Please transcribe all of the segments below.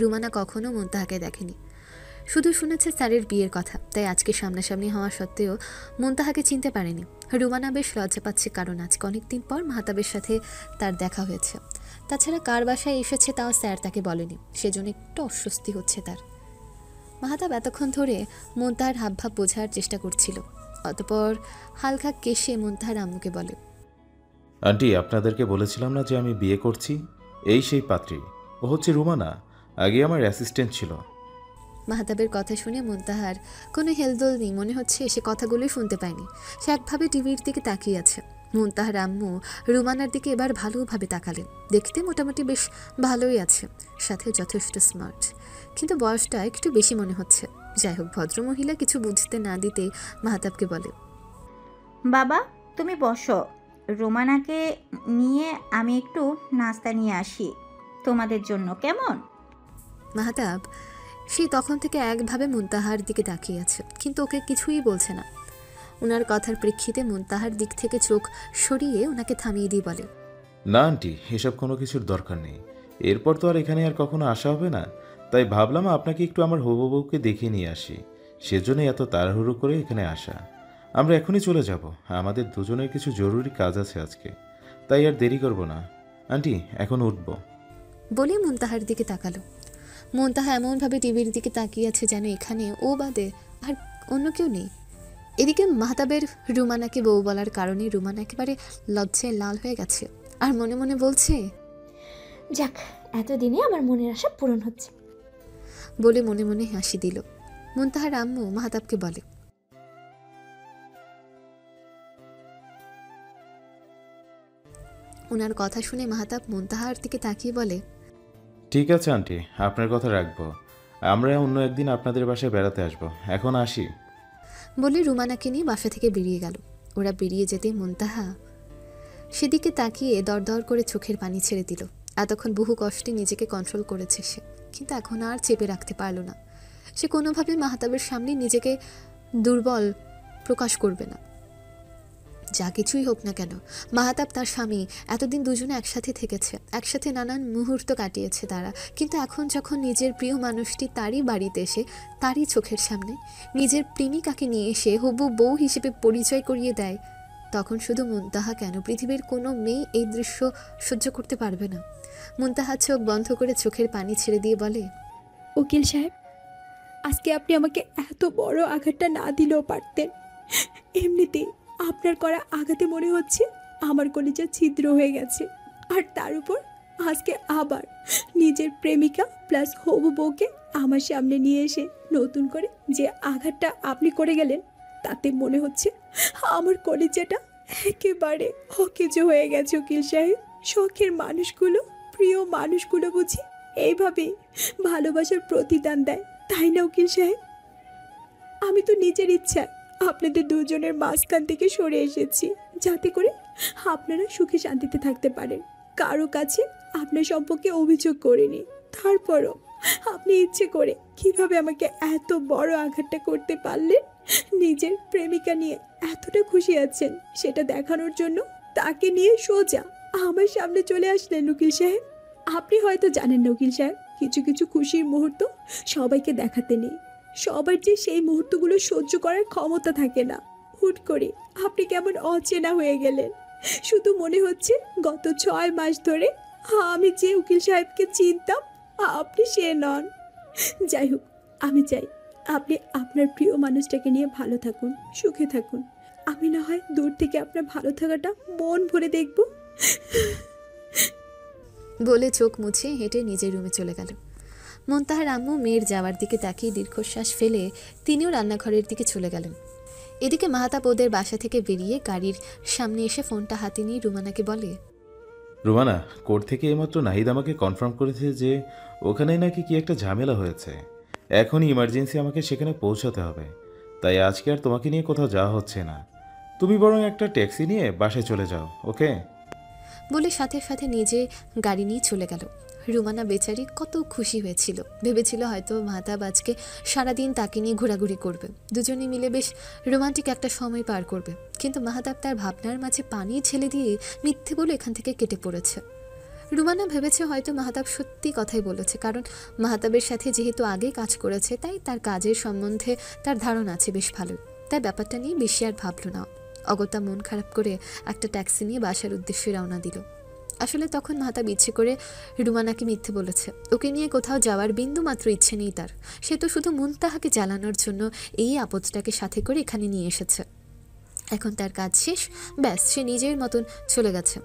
রুমানা কখনো মুনতাহাকে দেখেনি, শুধু শুনেছে স্যারের বিয়ের কথা। তাই আজকে সামনাসামনি হওয়া সত্ত্বেও মুনতাহাকে চিনতে পারেনি। রুমানা বেশ লজ্জা পাচ্ছে, কারণ আজকে অনেকদিন পর মাহতাবের সাথে তার দেখা হয়েছে। তাছাড়া কার বাসায় এসেছে তাও স্যার তাকে বলেনি, সেজন্য একটু অস্বস্তি হচ্ছে তার। মাহতাব এতক্ষণ ধরে মুনতাহার হাবভাব বোঝার চেষ্টা করছিল। অতপর হালকা কেশে মুনতাহার আম্মুকে বলে, আন্টি, আপনাদেরকে বলেছিলাম না যে আমি বিয়ে করছি? এই সেই পাত্রী। ও হচ্ছে রুমানা, আগে আমার অ্যাসিস্ট্যান্ট ছিল। মাহতাবের কথা শুনে মুনতাহার কোনো হেলদোল নেই, মনে হচ্ছে সে কথাগুলোই শুনতে পায়নি। সে একভাবে টিভির দিকে তাকিয়ে আছে। মুনতাহার আম্মু রুমানার দিকে এবার ভালোভাবে তাকালেন। দেখতে মোটামুটি বেশ ভালোই আছে, সাথে যথেষ্ট স্মার্ট, কিন্তু বয়সটা একটু বেশি মনে হচ্ছে। যাই হোক, ভদ্রমহিলা কিছু বুঝতে না দিতে মাহতাবকে বলে, বাবা, তুমি বসো। রোমানাকে নিয়ে আমি একটু নাস্তা নিয়ে আসি তোমাদের জন্য, কেমন? মাহতাব সেই তখন থেকে একভাবে মুনতাহার দিকে তাকিয়ে আছে, কিন্তু ওকে কিছুই বলছে না। ওনার কথার প্রেক্ষিতে মুনতাহার দিক থেকে চোখ সরিয়ে ওনাকে থামিয়ে দিয়ে বলে, না আন্টি, এসব কোনো কিছুর দরকার নেই। এরপর তো আর এখানে আর কখনো আসা হবে না। তাই ভাবলাম আপনাকে একটু আমার হবু বউকে দেখিয়ে নিয়ে আসি। সেজন্যই এত তাড়াহুড়ো করে এখানে আসা। আমরা এখনই চলে যাব, আমাদের দুজনের কিছু জরুরি কাজ আছে আজকে। তাই আর দেরি করব না। আন্টি, এখন উঠব। বলে মুনতাহার দিকে তাকালো। মুনতাহা এমনভাবে টিভির দিকে তাকিয়ে আছে যেন এখানে ও বাদে আর অন্য কেউ নেই। এদিকে মাহতাবের রুমানাকে বউ বলার কারণে রুমানা একেবারে লজ্জায় লাল হয়ে গেছে, আর মনে মনে বলছে, যাক, এতদিনে আমার মনের আশা পূরণ হচ্ছে। বলে মনে মনে হাসি দিল। মুনতাহার আম্মু মাহতাবকে বলে, ওনার কথা শুনে মাহতাব মুনতাহার দিকে তাকিয়ে বলে, ঠিক আছে আন্টি, আপনার কথা রাখবো। আমরা অন্য একদিন আপনাদের বাসায় বেড়াতে আসবো। এখন আসি। বলে রুমানাকে নিয়ে বাসা থেকে বেরিয়ে গেল। ওরা বেরিয়ে যেতে মুনতাহা সেদিকে তাকিয়ে দরদর করে চোখের পানি ছেড়ে দিল। এতক্ষণ বহু কষ্টে নিজেকে কন্ট্রোল করেছে সে, কিন্তু এখন আর চেপে রাখতে পারল না। সে কোনোভাবে মাহতাবের সামনে নিজেকে দুর্বল প্রকাশ করবে না। যা কিছুই হোক না কেন, মাহতাব তার স্বামী, এতদিন দুজনে একসাথে থেকেছে, একসাথে নানান মুহূর্ত কাটিয়েছে তারা। কিন্তু এখন যখন নিজের প্রিয় মানুষটি তারই বাড়িতে এসে, তারই চোখের সামনে নিজের প্রেমিকাকে নিয়ে এসে হবু বউ হিসেবে পরিচয় করিয়ে দেয়, তখন শুধু মুনতাহা কেন, পৃথিবীর কোনো মেয়ে এই দৃশ্য সহ্য করতে পারবে না। মুনতাহা চোখ বন্ধ করে চোখের পানি ছেড়ে দিয়ে বলে, উকিল সাহেব, আজকে আপনি আমাকে এত বড় আঘাতটা না দিলেও পারতেন। এমনিতেই আপনার করা আঘাতে মনে হচ্ছে আমার কলিজা ছিদ্র হয়ে গেছে, আর তার উপর আজকে আবার নিজের প্রেমিকা প্লাস হবু বউকে আমার সামনে নিয়ে এসে নতুন করে যে আঘাতটা আপনি করে গেলেন, তাতে মনে হচ্ছে আমার কলিজাটা একেবারে অকেজো হয়ে গেছে। উকিল সাহেব, শখের মানুষগুলো, প্রিয় মানুষগুলো বুঝি এইভাবেই ভালোবাসার প্রতিদান দেয়, তাই না উকিল সাহেব? আমি তো নিজের ইচ্ছা আপনাদের দুজনের মাঝখান থেকে সরে এসেছি, যাতে করে আপনারা সুখে শান্তিতে থাকতে পারেন। কারো কাছে আপনার সম্পর্কে অভিযোগ করিনি। তারপরও আপনি ইচ্ছে করে কিভাবে আমাকে এত বড় আঘাতটা করতে পারলেন? নিজের প্রেমিকা নিয়ে এতটা খুশি আছেন, সেটা দেখানোর জন্য তাকে নিয়ে সোজা আমার সামনে চলে আসলেন উকিল সাহেব। আপনি হয়তো জানেন না উকিল সাহেব, কিছু কিছু খুশির মুহূর্ত সবাইকে দেখাতে নেই। সবার যে সেই মুহূর্তগুলো সহ্য করার ক্ষমতা থাকে না। হুট করে আপনি কেমন অচেনা হয়ে গেলেন। শুধু মনে হচ্ছে গত 6 মাস ধরে আমি যে উকিল সাহেবকে চিনতাম, আপনি সে নন। যাই হোক, আমি চাই আপনি আপনার প্রিয় মানুষটাকে নিয়ে ভালো থাকুন, সুখে থাকুন। আমি না হয় দূর থেকে আপনার ভালো থাকাটা মন ভরে দেখব। বলে চোখ মুছে হেঁটে নিজের রুমে চলে গেল। মুনতাহার আম্মু মেয়ের যাওয়ার দিকে তাকিয়ে দীর্ঘশ্বাস ফেলে তিনিও রান্নাঘরের দিকে চলে গেলেন। এদিকে মাহতাব ওদের বাসা থেকে বেরিয়ে গাড়ির সামনে এসে ফোনটা হাতে নিয়ে রুমানাকে বলে, রুমানা, কোর্ট থেকে এইমাত্র নাহিদ আমাকে কনফার্ম করেছে যে ওখানে নাকি কি একটা ঝামেলা হয়েছে। এখনই ইমার্জেন্সি আমাকে সেখানে পৌঁছাতে হবে। তাই আজকে আর তোমাকে নিয়ে কোথাও যাওয়া হচ্ছে না। তুমি বরং একটা ট্যাক্সি নিয়ে বাসায় চলে যাও, ওকে? বলে সাথে সাথে নিজে গাড়ি নিয়ে চলে গেল। রুমানা বেচারি কত খুশি হয়েছিল, ভেবেছিল হয়তো মাহতাব আজকে সারাদিন তাকে নিয়ে ঘোরাঘুরি করবে, দুজনে মিলে বেশ রোমান্টিক একটা সময় পার করবে। কিন্তু মাহতাব তার ভাবনার মাঝে পানি ছেলে দিয়ে মিথ্যে বলে এখান থেকে কেটে পড়েছে। রুমানা ভেবেছে হয়তো মাহতাব সত্যি কথাই বলেছে, কারণ মাহতাবের সাথে যেহেতু আগে কাজ করেছে তাই তার কাজের সম্বন্ধে তার ধারণা আছে বেশ ভালোই, তাই ব্যাপারটা নিয়ে বেশি আর ভাবল না। অগত্যা মন খারাপ করে একটা ট্যাক্সি নিয়ে বাসার উদ্দেশ্যে রওনা দিল। আসলে তখন মাহতাব ইচ্ছে করে রুমানাকে মিথ্যে বলেছে, ওকে নিয়ে কোথাও যাওয়ার বিন্দু মাত্র ইচ্ছে নেই তার। সে তো শুধু মুনতাহাকে জ্বালানোর জন্য এই আপদটাকে সাথে করে এখানে নিয়ে এসেছে। এখন তার কাজ শেষ, ব্যাস সে নিজের মতন চলে গেছে।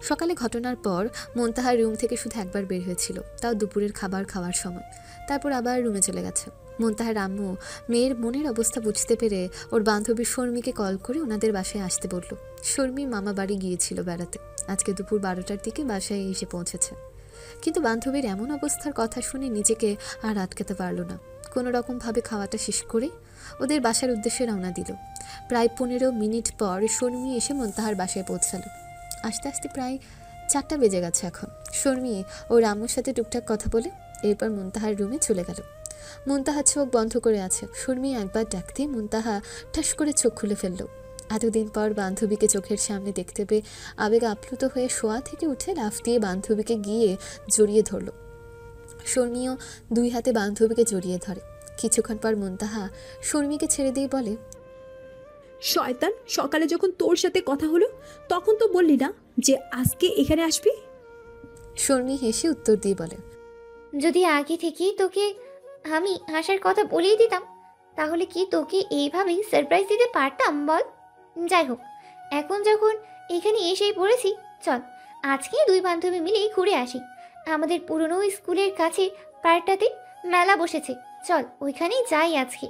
সকালে ঘটনার পর মুনতাহার রুম থেকে শুধু একবার বের হয়েছিল, তাও দুপুরের খাবার খাওয়ার সময়। তারপর আবার রুমে চলে গেছে। মুনতাহার আম্মু মেয়ের মনের অবস্থা বুঝতে পেরে ওর বান্ধবী শর্মিকে কল করে ওনাদের বাসায় আসতে বলল। শর্মি মামা বাড়ি গিয়েছিল বেড়াতে, আজকে দুপুর 12টার দিকে বাসায় এসে পৌঁছেছে। কিন্তু বান্ধবীর এমন অবস্থার কথা শুনে নিজেকে আর আটকাতে পারল না। কোনো রকমভাবে খাওয়াটা শেষ করে ওদের বাসার উদ্দেশ্যে রওনা দিল। প্রায় 15 মিনিট পর শর্মি এসে মুনতাহার বাসায় পৌঁছালো। আস্তে আস্তে প্রায় 4টা বেজে গেছে এখন। শর্মি ও রামুর সাথে টুকটাক কথা বলে এরপর মুনতাহার রুমে চলে গেল। মুনতাহা চোখ বন্ধ করে আছে। শর্মি একবার ডাকতে মুনতাহা ঠাস করে চোখ খুলে ফেলল। এতদিন পর বান্ধবীকে চোখের সামনে দেখতে পেয়ে আবেগ আপ্লুত হয়ে শোয়া থেকে উঠে লাফ দিয়ে বান্ধবীকে গিয়ে জড়িয়ে ধরল। শর্মিও 2 হাতে বান্ধবীকে জড়িয়ে ধরে। কিছুক্ষণ পর মুনতাহা শর্মিকে ছেড়ে দিয়ে বলে, শয়তান, সকালে যখন তোর সাথে কথা হলো তখন তো বললি না যে আজকে এখানে আসবি? শর্মি হেসে উত্তর দিয়ে বলে, যদি আগে থেকেই তোকে আমি আসার কথা বলেই দিতাম তাহলে কি তোকে এইভাবেই সারপ্রাইজ দিতে পারতাম বল? যাই হোক, এখন যখন এখানে এসেই পড়েছি, চল আজকেই 2 বান্ধবী মিলেই ঘুরে আসি। আমাদের পুরনো স্কুলের কাছে পার্কটাতে মেলা বসেছে, চল ওইখানেই যাই আজকে।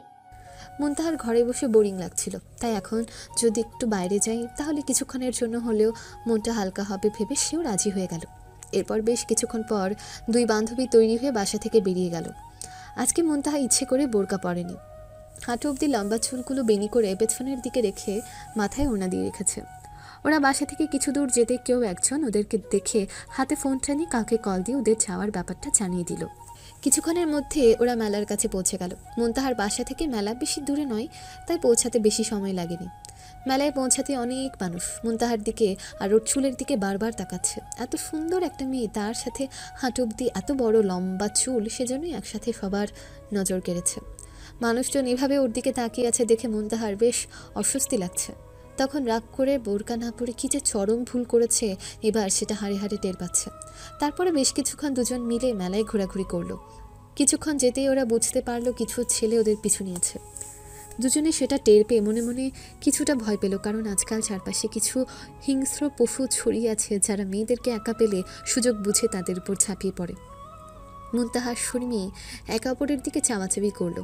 মুনতাহার ঘরে বসে বোরিং লাগছিল, তাই এখন যদি একটু বাইরে যাই তাহলে কিছুক্ষণের জন্য হলেও মনটা হালকা হবে ভেবে সেও রাজি হয়ে গেল। এরপর বেশ কিছুক্ষণ পর 2 বান্ধবী তৈরি হয়ে বাসা থেকে বেরিয়ে গেল। আজকে মুনতাহা ইচ্ছে করে বোরকা পরেনি। হাঁটু অবধি লম্বা চুলগুলো বেনি করে পেছনের দিকে রেখে মাথায় ওড়না দিয়ে রেখেছে। ওরা বাসা থেকে কিছু দূর যেতে কেউ একজন ওদেরকে দেখে হাতে ফোনটা নিয়ে কাউকে কল দিয়ে ওদের যাওয়ার ব্যাপারটা জানিয়ে দিল। কিছুক্ষণের মধ্যে ওরা মেলার কাছে পৌঁছে গেল। মুনতাহার বাসা থেকে মেলা বেশি দূরে নয়, তাই পৌঁছাতে বেশি সময় লাগেনি। মেলায় পৌঁছাতে অনেক মানুষ মুনতাহার দিকে আর ওর চুলের দিকে বারবার তাকাচ্ছে। এত সুন্দর একটা মেয়ে, তার সাথে হাঁটু অবধি এত বড় লম্বা চুল, সেজন্যই একসাথে সবার নজর কেড়েছে। মানুষজন এভাবে ওর দিকে তাকিয়ে আছে দেখে মুনতাহার বেশ অস্বস্তি লাগছে। তখন রাগ করে বোরকা না পরে কী যে চরম ভুল করেছে এবার সেটা হাড়ে হাড়ে টের পাচ্ছে। তারপরে বেশ কিছুক্ষণ দুজন মিলে মেলায় ঘোরাঘুরি করলো। কিছুক্ষণ যেতেই ওরা বুঝতে পারলো কিছু ছেলে ওদের পিছু নিয়েছে। দুজনে সেটা টের পেয়ে মনে মনে কিছুটা ভয় পেল, কারণ আজকাল চারপাশে কিছু হিংস্র পশু ছড়িয়ে আছে যারা মেয়েদেরকে একা পেলে সুযোগ বুঝে তাদের উপর ঝাঁপিয়ে পড়ে। মুনতাহার শর্মি একে অপরের দিকে চাওয়াচাবি করলো।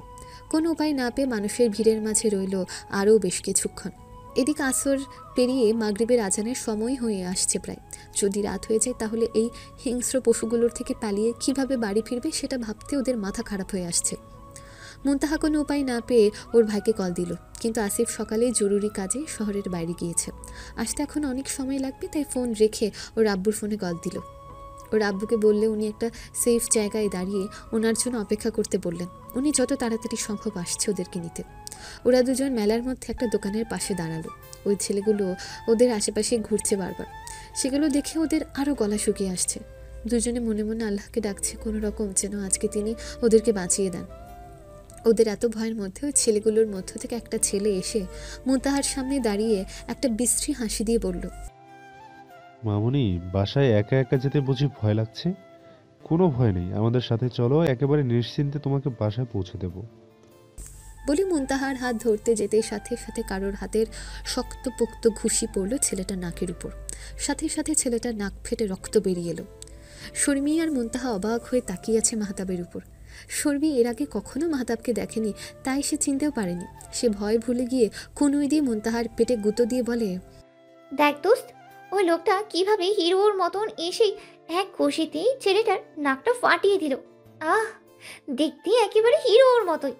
কোনো উপায় না পেয়ে মানুষের ভিড়ের মাঝে রইল আরও বেশ কিছুক্ষণ। এদিকে আসর পেরিয়ে মাগরিবের আজানের সময় হয়ে আসছে প্রায়। যদি রাত হয়ে যায় তাহলে এই হিংস্র পশুগুলোর থেকে পালিয়ে কিভাবে বাড়ি ফিরবে সেটা ভাবতে ওদের মাথা খারাপ হয়ে আসছে। মুনতাহা কোনো উপায় না পেয়ে ওর ভাইকে কল দিল, কিন্তু আসিফ সকালে জরুরি কাজে শহরের বাইরে গিয়েছে, আসতে এখন অনেক সময় লাগবে, তাই ফোন রেখে ওর আব্বুর ফোনে কল দিল। ওর আব্বুকে বললে উনি একটা সেফ জায়গায় দাঁড়িয়ে ওনার জন্য অপেক্ষা করতে বললেন। উনি যত তাড়াতাড়ি সম্ভব আসছে ওদেরকে নিতে। ওরা দুজন মেলার মধ্যে একটা দোকানের পাশে দাঁড়ালো। ওই ছেলেগুলো ওদের আশেপাশে ঘুরছে বারবার। সেগুলো দেখে ওদের আরও গলা শুকিয়ে আসছে। দুজনে মনে মনে আল্লাহকে ডাকছে কোনো রকম যেন আজকে তিনি ওদেরকে বাঁচিয়ে দেন। ওদের এত ভয়ের মধ্যে ওই ছেলেগুলোর মধ্য থেকে একটা ছেলে এসে মুনতাহার সামনে দাঁড়িয়ে একটা বিশ্রী হাসি দিয়ে বলল, মামুনি, বাসায় একা একা যেতে বুঝি ভয় লাগছে? কোনো ভয় নেই, আমাদের সাথে চলো, একেবারে নিশ্চিন্তে তোমাকে বাসায় পৌঁছে দেব। বলে মুনতাহার হাত ধরতে যেতে সাথে সাথে কারোর হাতের শক্তপোক্ত ঘুষি পড়ল ছেলেটার নাকের উপর। সাথে সাথে ছেলেটার নাক ফেটে রক্ত বেরিয়ে এলো। শর্মি আর মুনতাহা অবাক হয়ে তাকিয়ে আছে মাহতাবের উপর। শর্মি এর আগে কখনো মাহতাবকে দেখেনি, তাই সে চিনতেও পারেনি। সে ভয় ভুলে গিয়ে কনুই দিয়ে মুনতাহার পেটে গুঁতো দিয়ে বলে, দেখ দোস্ত, ওই লোকটা কিভাবে হিরোর মতন এসে এক ঘষিতেই ছেলেটার নাকটা ফাটিয়ে দিল। আহ, দেখতে একেবারে হিরোর মতোই,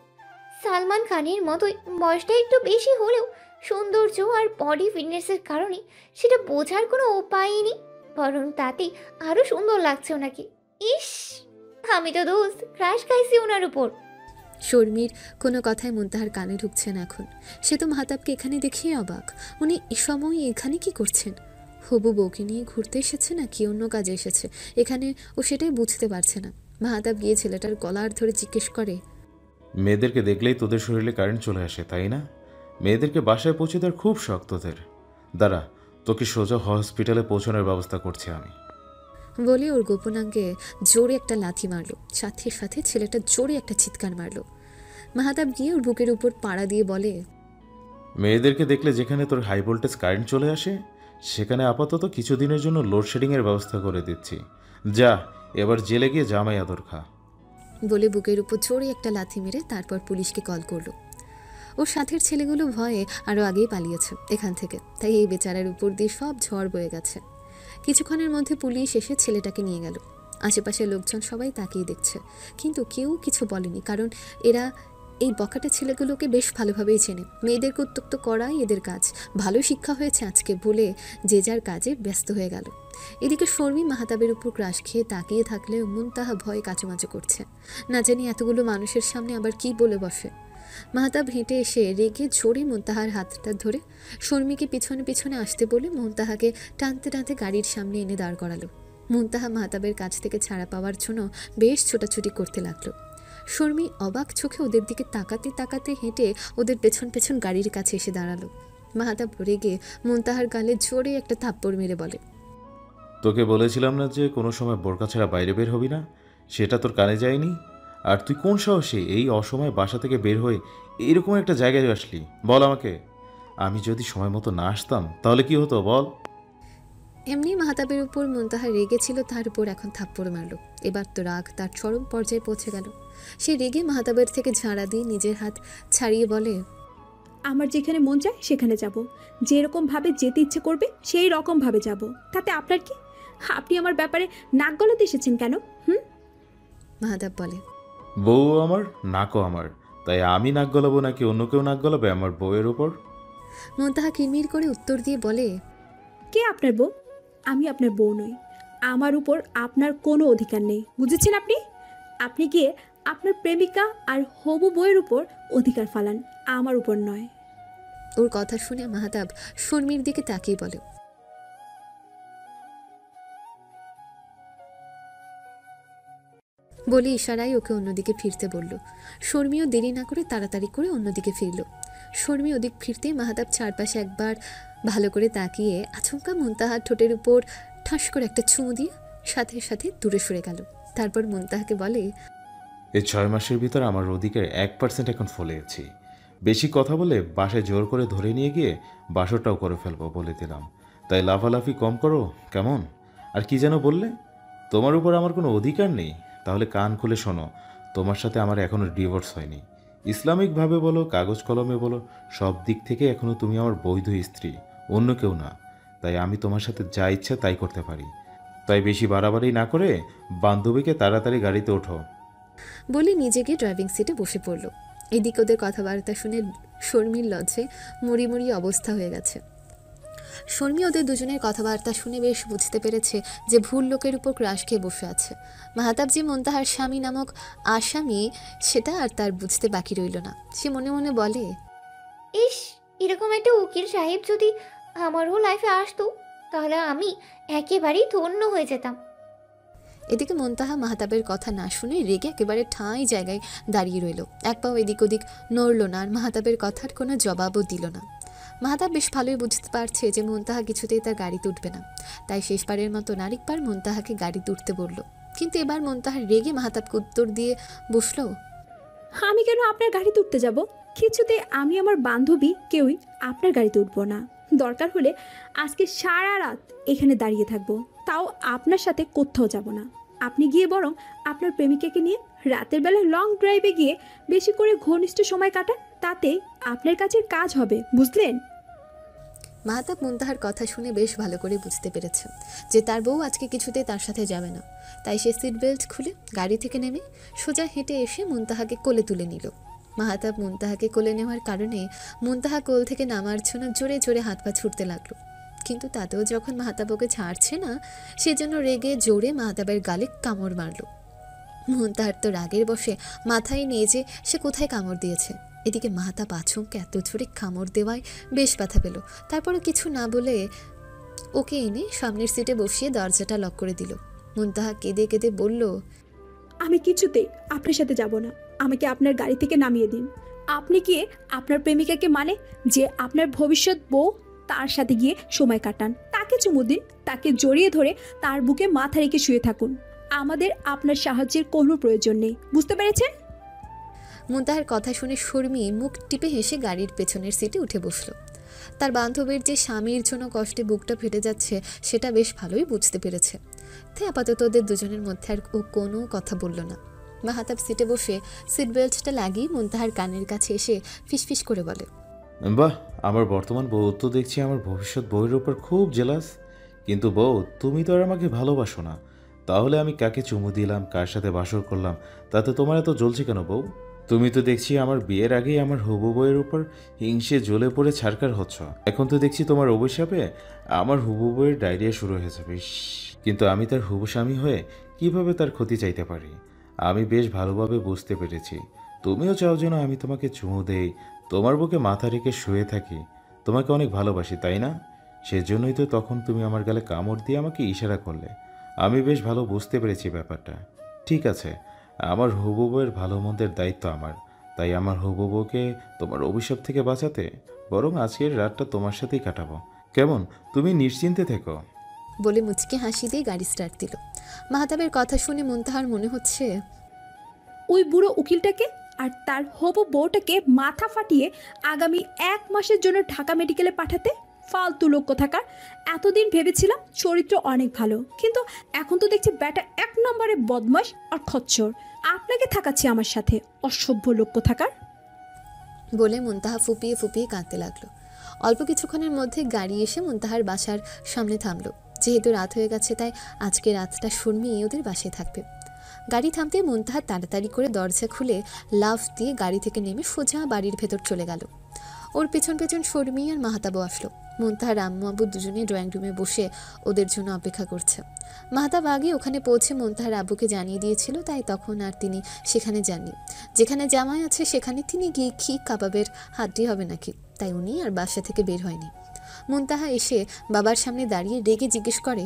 সালমান খানের মতোই। বয়সটা একটু বেশি হলেও সৌন্দর্য আর বডি ফিটনেসের কারণে সেটা বোঝার কোনো উপায়ই নেই, বরং তাতে আরও সুন্দর লাগছে ওনাকে। ইস, আমি তো দোস্ত ক্রাশ খাইছি ওনার উপর। শর্মির কোনো কথাই মুনতাহার কানে ঢুকছে না এখন। সে তো মাহতাবকে এখানে দেখিয়ে অবাক। উনি এ সময় এখানে কি করছেন? হবু বউকে নিয়ে ঘুরতে এসেছে নাকি অন্য কাজে এসেছে এখানে, ও সেটাই বুঝতে পারছে না। মাহতাব গিয়ে ছেলেটার গলার ধরে জিজ্ঞেস করে, মেয়েদেরকে দেখলেই তোদের শরীরে কারেন্ট চলে আসে তাই না? মেয়েদেরকে বাসায় পৌঁছে দেওয়ার খুব শখ তোদের। দাঁড়া, তোকে সোজা হসপিটালে পৌঁছানোর ব্যবস্থা করছি আমি। বলে ওর গোপনাঙ্গে জোরে একটা লাথি মারলো। সাথে সাথে ছেলেটা জোরে একটা চিৎকার মারলো। মাহতাব গিয়ে ওর বুকের উপর পাড়া দিয়ে বলে, মেয়েদেরকে দেখলে যেখানে তোর হাই ভোল্টেজ কারেন্ট চলে আসে সেখানে আপাতত কিছুদিনের জন্য লোডশেডিংয়ের ব্যবস্থা করে দিচ্ছি। যা, এবার জেলে গিয়ে জামাই আদর খা। বলে বুকের উপর জোরে একটা লাথি মেরে তারপর পুলিশকে কল করলো। ওর সাথের ছেলেগুলো ভয়ে আরও আগেই পালিয়েছে এখান থেকে, তাই এই বেচারার উপর দিয়ে সব ঝড় বয়ে গেছে। কিছুক্ষণের মধ্যে পুলিশ এসে ছেলেটাকে নিয়ে গেল। আশেপাশের লোকজন সবাই তাকিয়ে দেখছে, কিন্তু কেউ কিছু বলেনি, কারণ এরা এই বকাটা ছেলেগুলোকে বেশ ভালোভাবেই চেনে। মেয়েদেরকে উত্ত্যক্ত করাই এদের কাজ। ভালো শিক্ষা হয়েছে আজকে বলে যে যার কাজে ব্যস্ত হয়ে গেল। এদিকে শর্মী মাহতাবের উপর ক্রাশ খেয়ে তাকিয়ে থাকলেও মুনতাহা ভয়ে কাচুমাচু করছে। না জানি এতগুলো মানুষের সামনে আবার কি বলে বসে। মাহতাব হেঁটে এসে রেগে জোরে মুনতাহার হাতটা ধরে শর্মীকে পিছনে পিছনে আসতে বলে মুনতাহাকে টানতে টানতে গাড়ির সামনে এনে দাঁড় করালো। মুনতাহা মাহতাবের কাছ থেকে ছাড়া পাওয়ার জন্য বেশ ছোটাছুটি করতে লাগলো। শর্মী অবাক চোখে ওদের দিকে তাকাতে তাকাতে হেঁটে ওদের পেছন পেছন গাড়ির কাছে এসে দাঁড়ালো। মাহতাব রেগে মুনতাহার গালে জোরে একটা থাপ্পড় মেরে বলে, তোকে বলেছিলাম না যে কোনো সময় বোরকা ছাড়া বাইরে বের হবি না? সেটা তোর কানে যায়নি? আর তুই কোন সাহসে এই অসময়ে বাসা থেকে বের হয়ে এইরকম একটা জায়গায় আসলি বল আমাকে? আমি যদি সময় মতো না আসতাম তাহলে কি হতো বল? এমনি মাহতাবের উপর মুনতাহা রেগেছিল, তার উপর এখন থাপ্পড় মারল। এবার তো রাগ তার চরম পর্যায়ে পৌঁছে গেল। সে রেগে মাহতাবের থেকে ঝাড়া দিয়ে নিজের হাত ছাড়িয়ে বলে, আমার যেখানে মন চায় সেখানে যাব, যেরকমভাবে যেতে ইচ্ছে করবে সেই রকমভাবে যাব, তাতে আপনার কি? আপনি আমার ব্যাপারে নাক গলাতে এসেছেন কেন? মাহতাব বলে, বউ আমার, নাকও আমার, তাই আমি নাক গলাবো নাকি অন্য কেউ নাক গলাবে আমার বউয়ের ওপর? মুনতাহা কিরমির করে উত্তর দিয়ে বলে, কে আপনার বউ? আমি আপনার বউ নই। আমার উপর আপনার কোনো অধিকার নেই, বুঝেছেন আপনি? আপনি গিয়ে আপনার প্রেমিকা আর হবু বউয়ের উপর অধিকার ফালান, আমার উপর নয়। ওর কথা শুনে মাহতাব শর্মীর দিকে তাকিয়ে বলে, বলে ইশারায় ওকে অন্যদিকে ফিরতে বলল। শর্মীও দেরি না করে তাড়াতাড়ি করে অন্যদিকে ফিরল। শর্মী ওদিক ফিরতেই মাহতাব চারপাশে একবার ভালো করে তাকিয়ে আচমকা মুনতাহার ঠোঁটের উপর ঠাস করে একটা চুমু দিয়ে সাথে সাথে দূরে সরে গেল। তারপর মুনতাহাকে বলে, এই 6 মাসের ভিতর আমার অধিকার 1% এখন ফলেছি। বেশি কথা বলে বাসায় জোর করে ধরে নিয়ে গিয়ে বাসরটাও করে ফেলবো বলে দিলাম। তাই লাফালাফি কম করো কেমন? আর কি যেন বললে? তোমার উপর আমার কোনো অধিকার নেই? তাহলে কান খুলে শোনো, তোমার সাথে আমার এখনও ডিভোর্স হয়নি। ইসলামিকভাবে বলো, কাগজ কলমে বলো, সব দিক থেকে এখনও তুমি আমার বৈধ স্ত্রী, অন্য কেউ না। তাই আমি তোমার সাথে যা ইচ্ছা তাই করতে পারি। তাই বেশি বাড়াবাড়ি না করে বান্ধবীকে তাড়াতাড়ি গাড়িতে ওঠো। বলে নিজে গিয়ে ড্রাইভিং সিটে বসে পড়ল। এদিকে ওদের কথাবার্তা শুনে শর্মীর লজ্জে মুড়ি মুড়ি অবস্থা হয়ে গেছে। শর্মী ওদের দুজনের কথাবার্তা শুনে বেশ বুঝতে পেরেছে যে ভুল লোকের উপর ক্রাশ খেয়ে বসে আছে। মাহতাব যে মুনতাহার স্বামী নামক আসামি সেটা আর তার বুঝতে বাকি রইল না। সে মনে মনে বলে, ইস, এরকম একটা উকিল সাহেব যদি আমারও লাইফে আসতো তাহলে আমি একেবারেই ধন্য হয়ে যেতাম। এদিকে মুনতাহা মাহতাবের কথা না শুনে রেগে একেবারে ঠাঁই জায়গায় দাঁড়িয়ে রইল। এক পাও এদিক ওদিক নড়ল না, আর মাহতাবের কথার কোনো জবাবও দিল না। মাহতাব বেশ ভালোই বুঝতে পারছে যে মুনতাহা কিছুতেই তার গাড়িতে উঠবে না, তাই শেষবারের মতো আরেকবার মুনতাহাকে গাড়িতে উঠতে বলল। কিন্তু এবার মুনতাহার রেগে মাহতাবকে উত্তর দিয়ে বসল, আমি কেন আপনার গাড়িতে উঠতে যাব? কিছুতে আমি আমার বান্ধবী কেউই আপনার গাড়িতে উঠবো না। দরকার হলে আজকে সারা রাত এখানে দাঁড়িয়ে থাকবো, তাও আপনার সাথে কোথাও যাব না। আপনি গিয়ে বরং আপনার প্রেমিকাকে নিয়ে রাতের বেলা লং ড্রাইভে গিয়ে বেশি করে ঘনিষ্ঠ সময় কাটান, তাতে আপনার কাছের কাজ হবে, বুঝলেন? মাহতাব মুনতাহার কথা শুনে বেশ ভালো করে বুঝতে পেরেছে যে তার বউ আজকে কিছুতেই তার সাথে যাবে না। তাই সে সিট বেল্ট খুলে গাড়ি থেকে নেমে সোজা হেঁটে এসে মুনতাহাকে কোলে তুলে নিল। মাহতাব মুনতাহাকে কোলে নেওয়ার কারণে মুনতাহা কোল থেকে নামার জন্য জোরে জোরে হাত পা ছুটতে লাগলো। কিন্তু তাতেও যখন মাহতাব ওকে ছাড়ছে না, সেজন্য রেগে জোরে মাহতাবের গালে কামড় মারল। মুনতাহার তো রাগের বসে মাথায় নিয়ে যে সে কোথায় কামড় দিয়েছে। এদিকে মাহাতাব আচমকে এত জোরে কামড় দেওয়ায় বেশ ব্যথা পেল। তারপরও কিছু না বলে ওকে এনে সামনের সিটে বসিয়ে দরজাটা লক করে দিল। মুনতাহা কেঁদে কেঁদে বলল, আমি কিছুতেই আপনার সাথে যাব না। আমাকে আপনার গাড়ি থেকে নামিয়ে দিন। আপনি গিয়ে আপনার প্রেমিকাকে, মানে যে আপনার ভবিষ্যৎ বউ, তার সাথে গিয়ে সময় কাটান। তাকে চুমু দিন, তাকে জড়িয়ে ধরে তার বুকে মাথা রেখে শুয়ে থাকুন। আমাদের আপনার সাহায্যের কোনো প্রয়োজন নেই, বুঝতে পেরেছেন? মুনতাহার কথা শুনে শর্মি মুখ টিপে হেসে গাড়ির পেছনের সিটে উঠে বসল। তার বান্ধবীর যে স্বামীর জন্য কষ্টে বুকটা ফেটে যাচ্ছে সেটা বেশ ভালোই বুঝতে পেরেছে। তাই আপাতত ওদের দুজনের মধ্যে আর ও কোনো কথা বলল না। মাহাতাব সিটে বসে সিট বেল্টটা লাগিয়ে মুনতাহার কানের কাছে এসে ফিসফিস করে বলে, বাহ, আমার বর্তমান বউ তো দেখছি আমার ভবিষ্যৎ বউয়ের ওপর খুব জেলাস। কিন্তু বউ, তুমি তো আর আমাকে ভালোবাসো না, তাহলে আমি কাকে চুমু দিলাম, কার সাথে বাসর করলাম, তাতে তোমার এত জ্বলছে কেন বউ? তুমি তো দেখছি আমার বিয়ের আগেই আমার হবু বউয়ের উপর হিংসে জ্বলে পড়ে ছারকার হচ্ছ। এখন তো দেখছি তোমার অভিশাপে আমার হবু বউয়ের ডায়রিয়া শুরু হয়ে যাবে। ইস, কিন্তু আমি তার হবু স্বামী হয়ে কিভাবে তার ক্ষতি চাইতে পারি? আমি বেশ ভালোভাবে বুঝতে পেরেছি। তুমিও চাও যেন আমি তোমাকে চুমু দেই, তোমার বুকে মাথা রেখে শুয়ে থাকি। তোমাকে অনেক ভালোবাসি, তাই না? সেজন্যই তো তখন তুমি আমার গালে কামড় দিয়ে আমাকে ইশারা করলে। আমি বেশ ভালো বুঝতে পেরেছি ব্যাপারটা। ঠিক আছে, আমার হবু বউয়ের ভালো মন্দের দায়িত্ব আমার। তাই আমার হবু বউকে তোমার অভিশাপ থেকে বাঁচাতে বরং আজকের রাতটা তোমার সাথেই কাটাবো। কেমন? তুমি নিশ্চিন্তে থেকো। বলে মুচকে হাসি দিয়ে গাড়ি স্টার্ট দিল। মাহাতাবের কথা শুনে মুনতাহার মনে হচ্ছে ওই বুড়ো উকিলটাকে আর তার হবু বউটাকে মাথা ফাটিয়ে আগামী 1 মাসের জন্য ঢাকা মেডিকেলে পাঠাতে। ফালতু লোক কোথাকার। এতদিন ভেবেছিলাম চরিত্র অনেক ভালো, কিন্তু এখন তো দেখছি ব্যাটা 1 নম্বরে বদমাশ আর খচ্চর। আপনাকে থাকাচ্ছি আমার সাথে, অসভ্য লোক কোথাকার। বলে মুনতাহা ফুপিয়ে ফুপিয়ে কাঁদতে লাগলো। অল্প কিছুক্ষণের মধ্যে গাড়ি এসে মুনতাহার বাসার সামনে থামলো। যেহেতু রাত হয়ে গেছে তাই আজকে রাতটা শর্মি ওদের বাসায় থাকবে। গাড়ি থামতে মুনতাহা তাড়াতাড়ি করে দরজা খুলে লাফ দিয়ে গাড়ি থেকে নেমে সোজা বাড়ির ভেতর চলে গেল। ওর পেছন পেছন শর্মি আর মাহাতাবও আসলো। মুনতাহার আম্মু আব্বু দুজনে ড্রয়িং রুমে বসে ওদের জন্য অপেক্ষা করছে। মাহাতাব আগে ওখানে পৌঁছে মুনতাহার আব্বুকে জানিয়ে দিয়েছিল, তাই তখন আর তিনি সেখানে যাননি। যেখানে জামাই আছে সেখানে তিনি গিয়ে কি কাবাবের হাড্ডি হবে নাকি, তাই উনি আর বাসা থেকে বের হয়নি। মুনতাহা এসে বাবার সামনে দাঁড়িয়ে রেগে জিজ্ঞেস করে,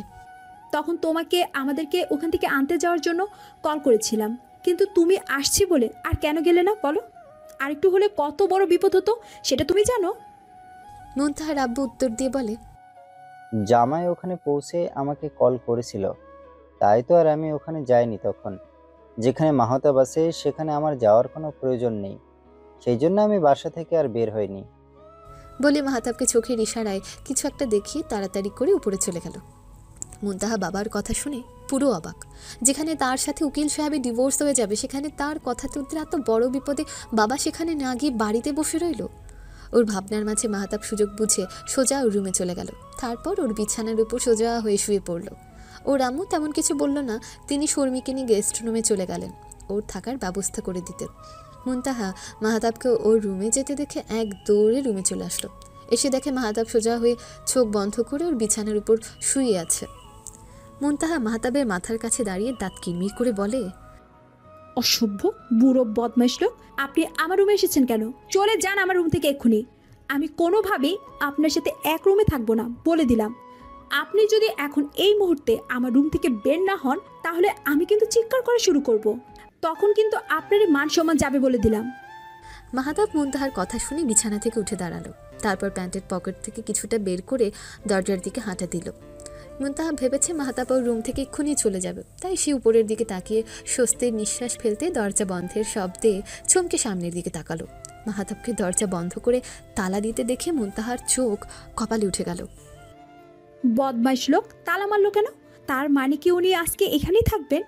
তখন তোমাকে আমাদেরকে ওখান থেকে আনতে যাওয়ার জন্য কল করেছিলাম, কিন্তু তুমি আসছি বলে আর কেন গেলে না বলো? আরেকটু হলে কত বড় বিপদ হতো সেটা তুমি জানো? মুনতাহার আব্বু উত্তর দিয়ে বলে, জামাই ওখানে পৌঁছে আমাকে কল করেছিল, তাই তো আর আমি ওখানে যাইনি। তখন যেখানে মাহতাব আছে সেখানে আমার যাওয়ার কোনো প্রয়োজন নেই, সেই জন্য আমি বাসা থেকে আর বের হইনি। বলে মাহাতাবকে চোখের ইশারায় কিছু একটা দেখিয়ে তাড়াতাড়ি করে উপরে চলে গেল। মুনতাহা বাবার কথা শুনে পুরো অবাক। যেখানে তার সাথে উকিল সাহেবের ডিভোর্স হয়ে যাবে সেখানে তার কথা তুলতে এত বড় বিপদে বাবা সেখানে না গিয়ে বাড়িতে বসে রইল। ওর ভাবনার মাঝে মাহাতাব সুযোগ বুঝে সোজা ওর রুমে চলে গেল। তারপর ওর বিছানার উপর সোজা হয়ে শুয়ে পড়ল। ওর আম্মু তেমন কিছু বলল না, তিনি শর্মিকে নিয়ে গেস্ট রুমে চলে গেলেন ওর থাকার ব্যবস্থা করে দিতে। মুনতাহা মাহাতাবকে ওর রুমে যেতে দেখে এক দৌড়ে রুমে চলে আসলো। এসে দেখে মাহাতাব সোজা হয়ে চোখ বন্ধ করে ওর বিছানার উপর শুয়ে আছে। মুনতাহা মাহাতাবের মাথার কাছে দাঁড়িয়ে দাঁত কিরমির করে বলে, অসভ্য বুড়ো বদমাইশ লোক, আপনি আমার রুমে এসেছেন কেন? চলে যান আমার রুম থেকে এক্ষুনি। আমি কোনোভাবেই আপনার সাথে এক রুমে থাকবো না, বলে দিলাম। আপনি যদি এখন এই মুহূর্তে আমার রুম থেকে বের না হন তাহলে আমি কিন্তু চিৎকার করা শুরু করব। তখন কিন্তু আপনারই মান সম্মান যাবে, বলে দিলাম। মাহাতাব মুনতাহার কথা শুনে বিছানা থেকে উঠে দাঁড়ালো। তারপর প্যান্টের পকেট থেকে কিছুটা বের করে দরজার দিকে হাঁটা দিল। মুনতাহা ভেবেছে মাহাতাব ওর রুম থেকে এক্ষুনি চলে যাবে, তাই সে উপরের দিকে তাকিয়ে স্বস্তির নিঃশ্বাস ফেলতে দরজা বন্ধের শব্দে চমকে সামনের দিকে তাকালো। মাহাতাবকে দরজা বন্ধ করে তালা দিতে দেখে মুনতাহার চোখ কপালে উঠে গেল। বদমাইশ লোক, তালা মারলো কেন? তার মানে কি উনি আজকে এখানেই থাকবেন?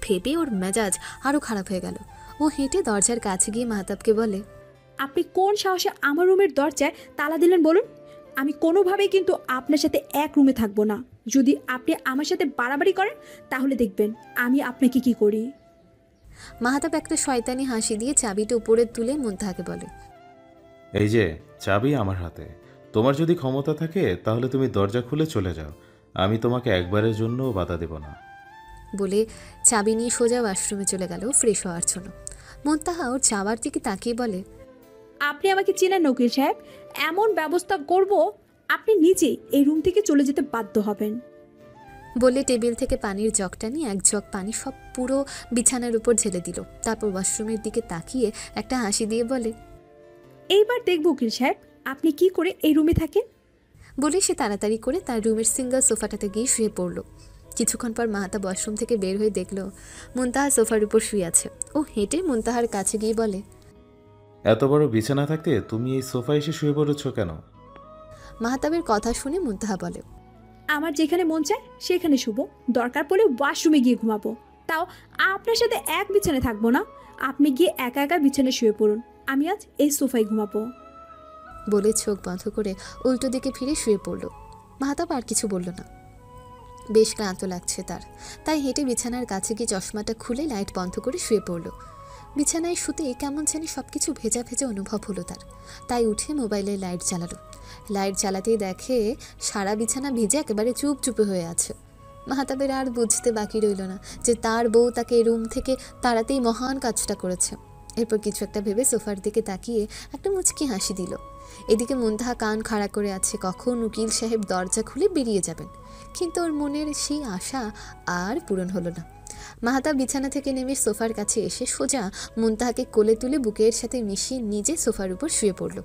ভেবে ওর মেজাজ আরও খারাপ হয়ে গেল। ও হেঁটে দরজার কাছে গিয়ে মাহাতাবকে বলে, আপনি কোন সাহসে আমার রুমের দরজায় তালা দিলেন বলুন? আমি কোনোভাবেই কিন্তু আপনার সাথে এক রুমে থাকবো না। যদি আপনি আমার সাথে বাড়াবাড়ি করেন তাহলে দেখবেন আমি আপনাকে কি করি। মাহাতাব একটা শয়তানি হাসি দিয়ে চাবিটা উপরে তুলে মুনতাহাকে বলে, এই যে চাবি আমার হাতে, তোমার যদি ক্ষমতা থাকে তাহলে তুমি দরজা খুলে চলে যাও, আমি তোমাকে একবারের জন্য বাধা দেব না। বলে চাবি নিয়ে সোজা ওয়াশরুমে চলে গেল ফ্রেশ হওয়ার জন্য। মুনতাহা ওর যাওয়ার দিকে তাকিয়ে বলে, আপনি আমাকে চেনেন না উকিল সাহেব, এমন ব্যবস্থা করব আপনি নিজেই এই রুম থেকে চলে যেতে বাধ্য হবেন। বলে টেবিল থেকে পানির জগটা নিয়ে এক জগ পানি সব পুরো বিছানার উপর ঢেলে দিল। তারপর ওয়াশরুমের দিকে তাকিয়ে একটা হাসি দিয়ে বলে, এইবার দেখব উকিল সাহেব আপনি কি করে এই রুমে থাকেন। বলে সে তাড়াতাড়ি করে তার রুমের সিঙ্গল সোফাটাতে গিয়ে শুয়ে পড়ল। কিছুক্ষণ পর মাহাতাব ওয়াশরুম থেকে বের হয়ে দেখল মুনতাহা সোফার উপর শুয়ে আছে। ও হেঁটে মুনতাহার কাছে গিয়ে বলে, এত বড় বিছানা থাকতে তুমি এই সোফায় এসে শুয়ে পড়েছো কেন? মাহাতাবের কথা শুনে মুনতাহা বলে, আমার যেখানে মন চায় সেখানে শুবো, দরকার পড়লে ওয়াশরুমে গিয়ে ঘুমাবো, তাও আপনার সাথে এক বিছানে থাকবো না। আপনি গিয়ে একা একা বিছানায় শুয়ে পড়ুন, আমি আজ এই সোফায় ঘুমাবো। বলে চোখ বন্ধ করে উল্টো দিকে ফিরে শুয়ে পড়ল। মাহাতাব আর কিছু বলল না। বেশ ক্লান্ত লাগছে তার, তাই হেঁটে বিছানার কাছে গিয়ে চশমাটা খুলে লাইট বন্ধ করে শুয়ে পড়ল। বিছানায় শুতে কেমন জানি সব কিছু ভেজা ভেজা অনুভব হলো তার, তাই উঠে মোবাইলের লাইট জ্বালালো। লাইট জ্বালাতেই দেখে সারা বিছানা ভিজে একেবারে চুপচুপে হয়ে আছে। মাহাতাবের আর বুঝতে বাকি রইল না যে তার বউ তাকে রুম থেকে তাড়াতেই মহান কাজটা করেছে। এরপর কিছু একটা ভেবে সোফার দিকে তাকিয়ে একটা মুচকি হাসি দিল। এদিকে মুনতাহা কান খাড়া করে আছে কখন উকিল সাহেব দরজা খুলে বেরিয়ে যাবেন, কিন্তু ওর মনের সেই আশা আর পূরণ হলো না। মাহাতাব বিছানা থেকে নেমে সোফার কাছে এসে সোজা মুনতাহাকে কোলে তুলে বুকের সাথে মিশিয়ে নিজে সোফার উপর শুয়ে পড়ল।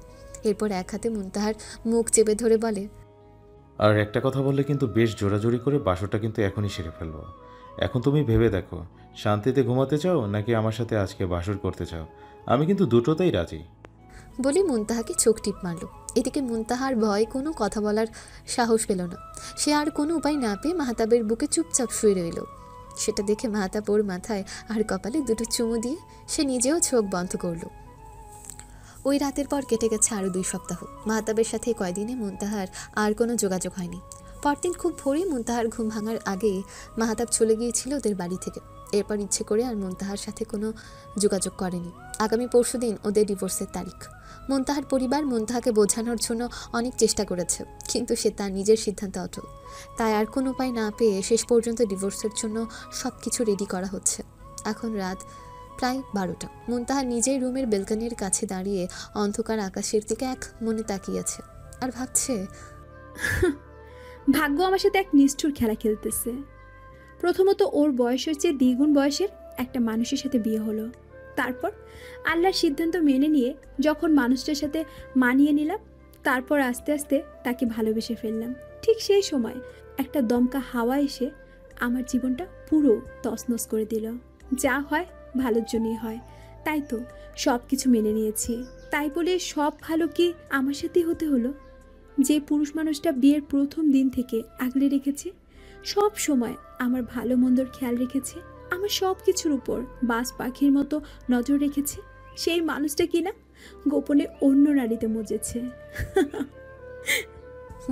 এরপর এক হাতে মুনতাহার মুখ চেপে ধরে বলে, আর একটা কথা বললে কিন্তু বেশ জোরাজোরি করে বাসরটা কিন্তু এখনই সেরে ফেলবো। এখন তুমি ভেবে দেখো, শান্তিতে ঘুমাতে চাও নাকি আমার সাথে আজকে বাসর করতে চাও? আমি কিন্তু দুটোতেই রাজি। বলে মুনতাহাকে চোখ টিপ মারল। এদিকে মুনতাহার ভয় কোনো কথা বলার সাহস পেল না। সে আর কোনো উপায় না পেয়ে মাহাতাবের বুকে চুপচাপ শুয়ে রইল। সেটা দেখে মাহাতাব ওর মাথায় আর কপালে দুটো চুমু দিয়ে সে নিজেও চোখ বন্ধ করল। ওই রাতের পর কেটে গেছে আরও 2 সপ্তাহ। মাহাতাবের সাথে কয়দিনে মুনতাহার আর কোনো যোগাযোগ হয়নি। পরদিন খুব ভোরে মুনতাহার ঘুম ভাঙার আগে মাহাতাব চলে গিয়েছিল ওদের বাড়ি থেকে। এরপর ইচ্ছে করে আর মুনতাহার সাথে কোনো যোগাযোগ করেনি। আগামী পরশুদিন ওদের ডিভোর্সের তারিখ। মুনতাহার পরিবার মুনতাহাকে বোঝানোর জন্য অনেক চেষ্টা করেছে, কিন্তু সে তার নিজের সিদ্ধান্তে অটল। তাই আর কোনো উপায় না পেয়ে শেষ পর্যন্ত ডিভোর্সের জন্য সব কিছু রেডি করা হচ্ছে। এখন রাত প্রায় 12টা। মুনতাহা নিজের রুমের বেলকনির কাছে দাঁড়িয়ে অন্ধকার আকাশের দিকে এক মনে তাকিয়েছে আর ভাবছে, ভাগ্য আমার সাথে এক নিষ্ঠুর খেলা খেলতেছে। প্রথমত ওর বয়সের চেয়ে দ্বিগুণ বয়সের একটা মানুষের সাথে বিয়ে হলো, তারপর আল্লাহর সিদ্ধান্ত মেনে নিয়ে যখন মানুষটার সাথে মানিয়ে নিলাম, তারপর আস্তে আস্তে তাকে ভালোবেসে ফেললাম। ঠিক সেই সময় একটা দমকা হাওয়া এসে আমার জীবনটা পুরো তছনছ করে দিল। যা হয় ভালোর জন্যই হয়, তাই তো সব কিছু মেনে নিয়েছি। তাই বলে সব ভালো কি আমার সাথেই হতে হলো? যে পুরুষ মানুষটা বিয়ের প্রথম দিন থেকে আগলে রেখেছে, সব সময় আমার ভালো মন্দর খেয়াল রেখেছে, আমার সব কিছুর উপর বাজ পাখির মতো নজর রেখেছে, সেই মানুষটা কিনা গোপনে অন্য নারীতে মজেছে।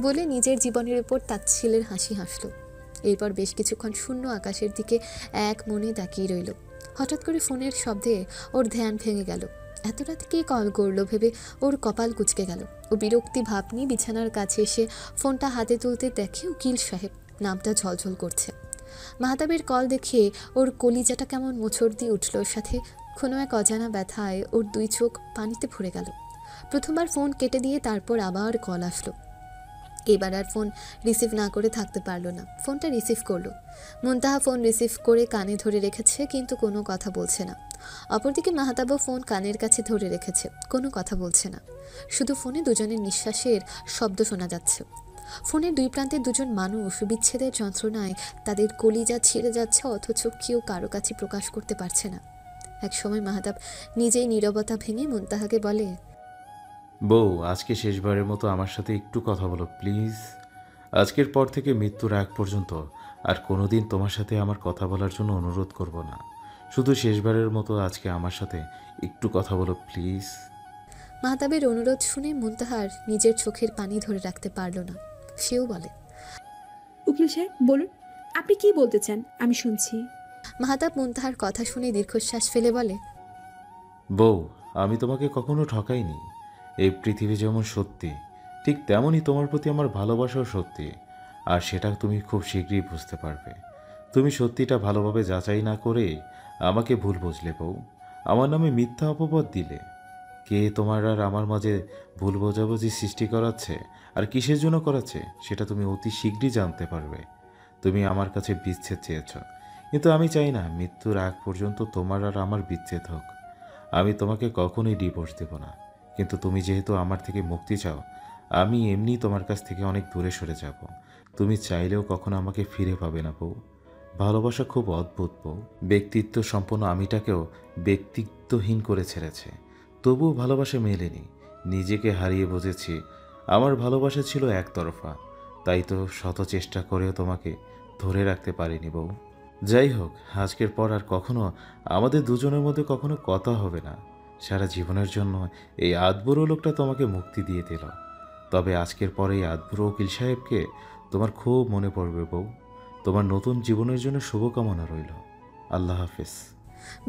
বলে নিজের জীবনের উপর তাচ্ছিলের হাসি হাসল। এরপর বেশ কিছুক্ষণ শূন্য আকাশের দিকে এক মনে তাকিয়ে রইল। হঠাৎ করে ফোনের শব্দে ওর ধ্যান ভেঙে গেল। এত রাতে কে কল করলো ভেবে ওর কপাল কুঁচকে গেল। ও বিরক্তি ভাব নিয়ে বিছানার কাছে এসে ফোনটা হাতে তুলতে দেখে উকিল সাহেব নামটা ঝলঝল করছে। মাহতাবের কল দেখে ওর কলিজাটা কেমন মোচড় দিয়ে উঠল, সাথে কোনো এক অজানা ব্যথায় ওর 2 চোখ পানিতে ভরে গেল। প্রথমবার ফোন কেটে দিয়ে তারপর আবার কল আসলো। এবার আর ফোন রিসিভ না করে থাকতে পারলো না, ফোনটা রিসিভ করলো। মুনতাহা ফোন রিসিভ করে কানে ধরে রেখেছে, কিন্তু কোনো কথা বলছে না। অপরদিকে মাহতাবও ফোন কানের কাছে ধরে রেখেছে, কোনো কথা বলছে না। শুধু ফোনে দুজনের নিঃশ্বাসের শব্দ শোনা যাচ্ছে। ফোনের 2 প্রান্তে দুজন মানুষ বিচ্ছেদের যন্ত্রণায় তাদের কলিজা ছিঁড়ে যাচ্ছে, অথচ কেউ কারো কাছে প্রকাশ করতে পারছে না। একসময় মাহতাব নিজেই নীরবতা ভেঙে মুনতাহাকে বলে, বউ, আজকে শেষবারের মতো আমার সাথে একটু কথা বলো প্লিজ। আজকের পর থেকে মৃত্যুর আগ পর্যন্ত আর কোনোদিন তোমার সাথে আমার কথা বলার জন্য অনুরোধ করব না। শুধু শেষবারের মতো আজকে আমার সাথে একটু কথা বলো প্লিজ। মাহতাবের অনুরোধ শুনে মুনতাহার নিজের চোখের পানি ধরে রাখতে পারল না। সেও বলে, উকিল সাহেব বলুন, আপনি কি বলতে চান, আমি শুনছি। মাহতাব মুনতাহার কথা শুনে দীর্ঘশ্বাস ফেলে বলে, বউ, আমি তোমাকে কখনো ঠকাইনি। এই পৃথিবী যেমন সত্যি, ঠিক তেমনই তোমার প্রতি আমার ভালোবাসাও সত্যি, আর সেটা তুমি খুব শীঘ্রই বুঝতে পারবে। তুমি সত্যিটা ভালোভাবে যাচাই না করে আমাকে ভুল বুঝলে বউ, আমার নামে মিথ্যা অপবাদ দিলে। কে তোমার আর আমার মাঝে ভুল বোঝাবুঝি সৃষ্টি করাচ্ছে আর কিসের জন্য করাচ্ছে সেটা তুমি অতি শীঘ্রই জানতে পারবে। তুমি আমার কাছে বিচ্ছেদ চেয়েছ, কিন্তু আমি চাই না মৃত্যুর আগ পর্যন্ত তোমার আর আমার বিচ্ছেদ হোক। আমি তোমাকে কখনোই ডিভোর্স দেব না, কিন্তু তুমি যেহেতু আমার থেকে মুক্তি চাও, আমি এমনি তোমার কাছ থেকে অনেক দূরে সরে যাব। তুমি চাইলেও কখনো আমাকে ফিরে পাবে না বউ। ভালোবাসা খুব অদ্ভুত বউ, ব্যক্তিত্ব সম্পন্ন আমিটাকেও ব্যক্তিত্বহীন করে ছেড়েছে, তবুও ভালোবাসা মেলেনি। নিজেকে হারিয়ে বুঝেছি আমার ভালোবাসা ছিল একতরফা, তাই তো শত চেষ্টা করেও তোমাকে ধরে রাখতে পারিনি বউ। যাই হোক, আজকের পর আর কখনো আমাদের দুজনের মধ্যে কখনো কথা হবে না। সারা জীবনের জন্য এই আদবুড়ো লোকটা তোমাকে মুক্তি দিয়ে দিল। তবে আজকের পর এই আদবুড়ো উকিল সাহেবকে তোমার খুব মনে পড়বে বউ। তোমার নতুন জীবনের জন্য শুভকামনা রইল। আল্লাহ হাফেজ।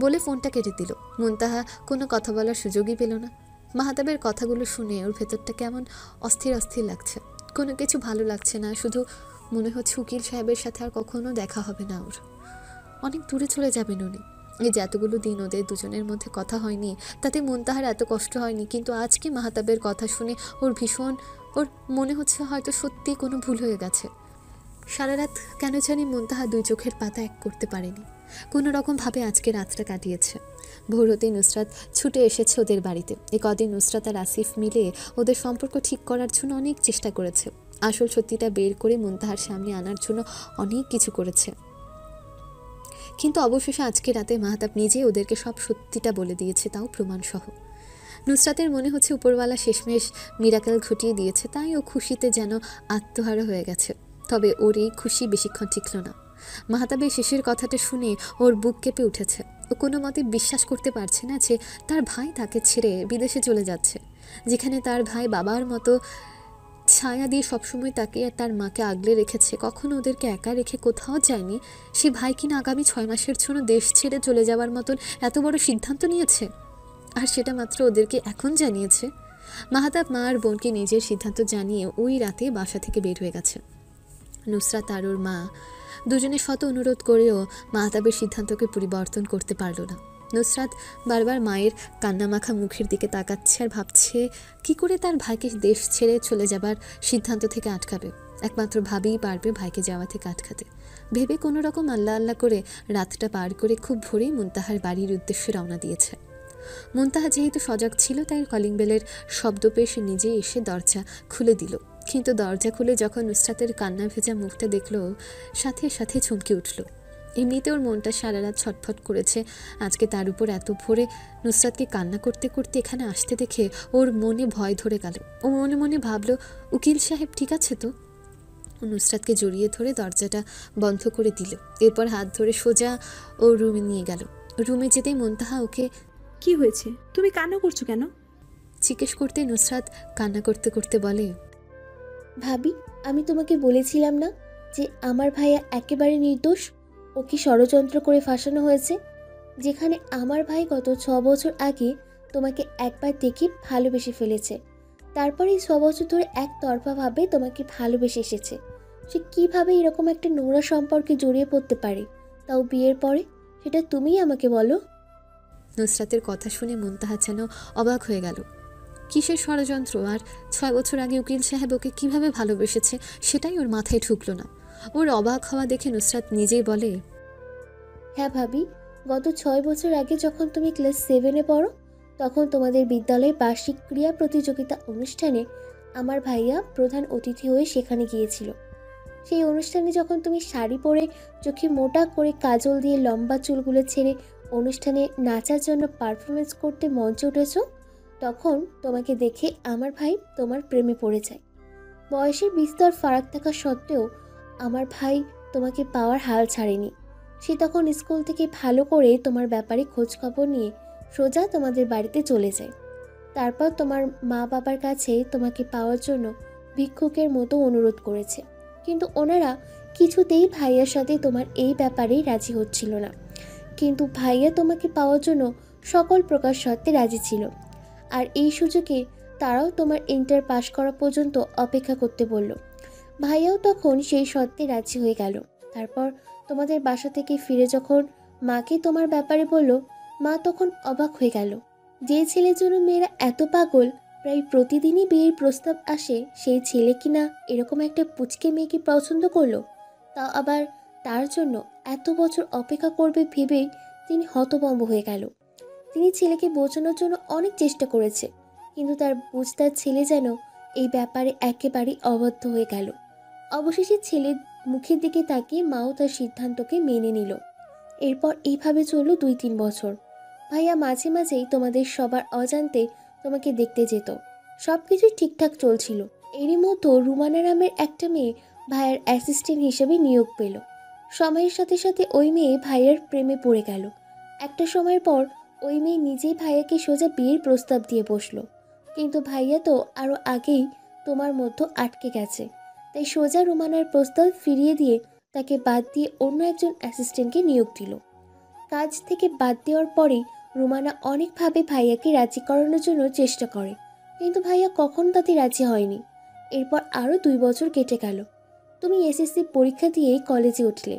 বলে ফোনটা কেটে দিল। মুনতাহা কোনো কথা বলার সুযোগই পেল না। মাহতাবের কথাগুলো শুনে ওর ভেতরটা কেমন অস্থির অস্থির লাগছে। কোনো কিছু ভালো লাগছে না, শুধু মনে হচ্ছে উকিল সাহেবের সাথে আর কখনো দেখা হবে না ওর। অনেক দূরে চলে যাবেন উনি। এই যে এতগুলো দিন ওদের দুজনের মধ্যে কথা হয়নি, তাতে মুনতাহার এত কষ্ট হয়নি, কিন্তু আজকে মাহতাবের কথা শুনে ওর মনে হচ্ছে হয়তো সত্যি কোনো ভুল হয়ে গেছে। সারা রাত কেন জানি মুনতাহা দুই চোখের পাতা এক করতে পারেনি। কোনো রকমভাবে আজকে রাতটা কাটিয়েছে। ভোর হতে নুসরাত ছুটে এসেছে ওদের বাড়িতে। এই কদিন নুসরাত আর আসিফ মিলে ওদের সম্পর্ক ঠিক করার জন্য অনেক চেষ্টা করেছে। আসল সত্যিটা বের করে মুনতাহার সামনে আনার জন্য অনেক কিছু করেছে, কিন্তু অবশেষে আজকে রাতে মাহতাব নিজেই ওদেরকে সব সত্যিটা বলে দিয়েছে, তাও প্রমাণসহ। নুসরাতের মনে হচ্ছে উপরওয়ালা শেষমেশ মিরাকেল ঘটিয়ে দিয়েছে, তাই ও খুশিতে যেন আত্মহারা হয়ে গেছে। তবে ওর এই খুশি বেশিক্ষণ টিকল না। মাহতাবের শেষের কথাটা শুনে ওর বুক কেঁপে উঠেছে। ও কোনো মতে বিশ্বাস করতে পারছে না যে তার ভাই তাকে ছেড়ে বিদেশে চলে যাচ্ছে, যেখানে তার ভাই বাবার মতো ছায়া দিয়ে সবসময় তাকে আর তার মাকে আগলে রেখেছে, কখনো ওদেরকে একা রেখে কোথাও যায়নি। সে ভাই কিনা আগামী 6 মাসের জন্য দেশ ছেড়ে চলে যাওয়ার মতন এত বড় সিদ্ধান্ত নিয়েছে, আর সেটা মাত্র ওদেরকে এখন জানিয়েছে। মাহতাব মা আর বোনকে নিজের সিদ্ধান্ত জানিয়ে ওই রাতে বাসা থেকে বের হয়ে গেছে। নুসরাত আর ওর মা দুজনে শত অনুরোধ করেও মাহতাবের সিদ্ধান্তকে পরিবর্তন করতে পারল না। নুসরাত বারবার মায়ের কান্নামাখা মুখের দিকে তাকাচ্ছে আর ভাবছে কি করে তার ভাইকে দেশ ছেড়ে চলে যাবার সিদ্ধান্ত থেকে আটকাবে। একমাত্র ভাবেই পারবে ভাইকে যাওয়া থেকে আটকাতে। ভেবে কোনো রকম আল্লাহ আল্লাহ করে রাতটা পার করে খুব ভোরেই মুনতাহার বাড়ির উদ্দেশ্যে রওনা দিয়েছে। মুনতাহা যেহেতু সজাগ ছিল, তাই কলিং বেলের শব্দ পেয়ে সে নিজেই এসে দরজা খুলে দিল। কিন্তু দরজা খুলে যখন নুসরাতের কান্না ভেজা মুখটা দেখল, সাথে সাথে চমকে উঠল। এমনিতে ওর মনটা সারা রাত ছটফট করেছে, আজকে তার উপর এত ভোরে নুসরাতকে কান্না করতে করতে এখানে আসতে দেখে ওর মনে ভয় ধরে গেল। ও মনে মনে ভাবল, উকিল সাহেব ঠিক আছে তো? নুসরাতকে জড়িয়ে ধরে দরজাটা বন্ধ করে দিল। এরপর হাত ধরে সোজা ও রুমে নিয়ে গেল। রুমে যেতেই মুনতাহা ওকে কি হয়েছে, তুমি কান্না করছো কেন? জিজ্ঞেস করতে নুসরাত কান্না করতে করতে বলে, ভাবি, আমি তোমাকে বলেছিলাম না যে আমার ভাইয়া একেবারে নির্দোষ, ওকে ষড়যন্ত্র করে ফাঁসানো হয়েছে। যেখানে আমার ভাই গত 6 বছর আগে তোমাকে একবার দেখে ভালোবেসে ফেলেছে, তারপরে 6 বছর ধরে একতরফাভাবে তোমাকে ভালোবেসে এসেছে। সে কিভাবে এরকম একটা নোংরা সম্পর্কে জড়িয়ে পড়তে পারে, তাও বিয়ের পরে? সেটা তুমিই আমাকে বলো। নুসরাতের কথা শুনে মুনতাহা যেন অবাক হয়ে গেল। কিসের ষড়যন্ত্র? আর 6 বছর আগে উকিল সাহেব ওকে কীভাবে ভালোবেসেছে সেটাই ওর মাথায় ঢুকলো না। ওর অবাক হওয়া দেখে নুসরাত নিজেই বলে, হ্যাঁ ভাবি, গত 6 বছর আগে যখন তুমি ক্লাস 7-এ পড়ো, তখন তোমাদের বিদ্যালয়ে বার্ষিক ক্রীড়া প্রতিযোগিতা অনুষ্ঠানে আমার ভাইয়া প্রধান অতিথি হয়ে সেখানে গিয়েছিল। সেই অনুষ্ঠানে যখন তুমি শাড়ি পরে চোখে মোটা করে কাজল দিয়ে লম্বা চুলগুলো ছেড়ে অনুষ্ঠানে নাচার জন্য পারফরমেন্স করতে মঞ্চে উঠেছো, তখন তোমাকে দেখে আমার ভাই তোমার প্রেমে পড়ে যায়। বয়সের বিস্তর ফারাক থাকা সত্ত্বেও আমার ভাই তোমাকে পাওয়ার হাল ছাড়েনি। সে তখন স্কুল থেকে ভালো করে তোমার ব্যাপারে খোঁজখবর নিয়ে সোজা তোমাদের বাড়িতে চলে যায়। তারপর তোমার মা বাবার কাছে তোমাকে পাওয়ার জন্য ভিক্ষুকের মতো অনুরোধ করেছে, কিন্তু ওনারা কিছুতেই ভাইয়ার সাথে তোমার এই ব্যাপারেই রাজি হচ্ছিল না। কিন্তু ভাইয়া তোমাকে পাওয়ার জন্য সকল প্রকার শর্তে রাজি ছিল, আর এই সুযোগে তারাও তোমার ইন্টার পাস করা পর্যন্ত অপেক্ষা করতে বলল। ভাইয়াও তখন সেই শর্তে রাজি হয়ে গেল। তারপর তোমাদের বাসা থেকে ফিরে যখন মাকে তোমার ব্যাপারে বলল, মা তখন অবাক হয়ে গেল। যে ছেলের জন্য মেয়েরা এত পাগল, প্রায় প্রতিদিনই বিয়ের প্রস্তাব আসে, সেই ছেলে কিনা এরকম একটা পুচকে মেয়েকে পছন্দ করলো, তাও আবার তার জন্য এত বছর অপেক্ষা করবে ভেবেই তিনি হতভম্ব হয়ে গেল। তিনি ছেলেকে বোঝানোর জন্য অনেক চেষ্টা করেছে, কিন্তু তার বুঝতার ছেলে যেন এই ব্যাপারে একেবারেই অবদ্ধ হয়ে গেল। অবশেষে ছেলের মুখের দিকে তাকিয়ে মাও তার সিদ্ধান্তকে মেনে নিল। এরপর এইভাবে চলল 2-3 বছর। ভাইয়া মাঝে মাঝেই তোমাদের সবার অজান্তে তোমাকে দেখতে যেত। সব কিছুই ঠিকঠাক চলছিল। এরই মতো রুমানা নামের একটা মেয়ে ভাইয়ার অ্যাসিস্ট্যান্ট হিসেবে নিয়োগ পেল। সময়ের সাথে সাথে ওই মেয়ে ভাইয়ার প্রেমে পড়ে গেল। একটা সময়ের পর ওই মেয়ে নিজেই ভাইয়াকে সোজা বিয়ের প্রস্তাব দিয়ে বসলো। কিন্তু ভাইয়া তো আরও আগেই তোমার মধ্যে আটকে গেছে, তাই সোজা রুমানার প্রস্তাব ফিরিয়ে দিয়ে তাকে বাদ দিয়ে অন্য একজন অ্যাসিস্ট্যান্টকে নিয়োগ দিল। কাজ থেকে বাদ দেওয়ার পরেই রুমানা অনেকভাবে ভাইয়াকে রাজি করানোর জন্য চেষ্টা করে, কিন্তু ভাইয়া কখনো তাতে রাজি হয়নি। এরপর আরও 2 বছর কেটে গেল। তুমি এসএসসি পরীক্ষা দিয়েই কলেজে উঠলে,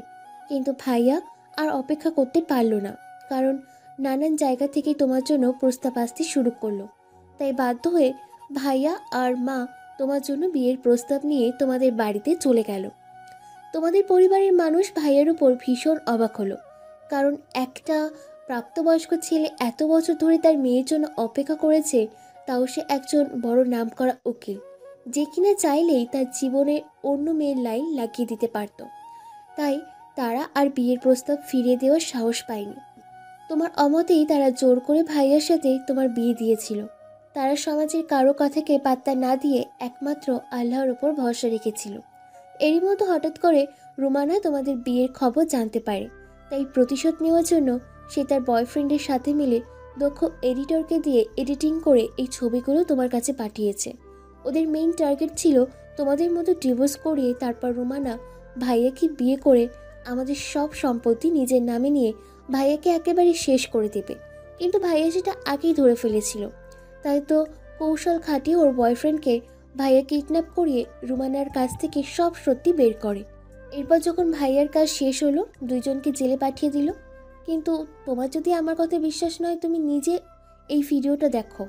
কিন্তু ভাইয়া আর অপেক্ষা করতে পারল না, কারণ নানান জায়গা থেকে তোমার জন্য প্রস্তাব আসতে শুরু করলো। তাই বাধ্য হয়ে ভাইয়া আর মা তোমার জন্য বিয়ের প্রস্তাব নিয়ে তোমাদের বাড়িতে চলে গেল। তোমাদের পরিবারের মানুষ ভাইয়ার উপর ভীষণ অবাক হলো, কারণ একটা প্রাপ্তবয়স্ক ছেলে এত বছর ধরে তার মেয়ের জন্য অপেক্ষা করেছে, তাও সে একজন বড় নামকরা উকিল, যে কিনা চাইলেই তার জীবনে অন্য মেয়ের লাইন লাগিয়ে দিতে পারত। তাই তারা আর বিয়ের প্রস্তাব ফিরিয়ে দেওয়ার সাহস পায়নি। তোমার অমতেই তারা জোর করে ভাইয়ার সাথে তোমার বিয়ে দিয়েছিল। তারা সমাজের কারো কথাকে পাত্তা না দিয়ে একমাত্র আল্লাহর ওপর ভরসা রেখেছিল। এরই মতো হঠাৎ করে রুমানা তোমাদের বিয়ের খবর জানতে পারে। তাই প্রতিশোধ নেওয়ার জন্য সে তার বয়ফ্রেন্ডের সাথে মিলে দক্ষ এডিটরকে দিয়ে এডিটিং করে এই ছবিগুলো তোমার কাছে পাঠিয়েছে। ওদের মেইন টার্গেট ছিল তোমাদের মতো ডিভোর্স করিয়ে তারপর রুমানা ভাইয়াকে বিয়ে করে আমাদের সব সম্পত্তি নিজের নামে নিয়ে ভাইয়াকে একেবারে শেষ করে দেবে। কিন্তু ভাইয়া সেটা আগেই ধরে ফেলেছিল, তাই তো কৌশল খাটিয়ে ওর বয়ফ্রেন্ডকে ভাইয়া কিডন্যাপ করিয়ে রুমানার কাছ থেকে সব সত্যি বের করে। এরপর যখন ভাইয়ার কাজ শেষ হলো, দুইজনকে জেলে পাঠিয়ে দিল। কিন্তু তোমার যদি আমার কথা বিশ্বাস নয়, তুমি নিজে এই ভিডিওটা দেখো।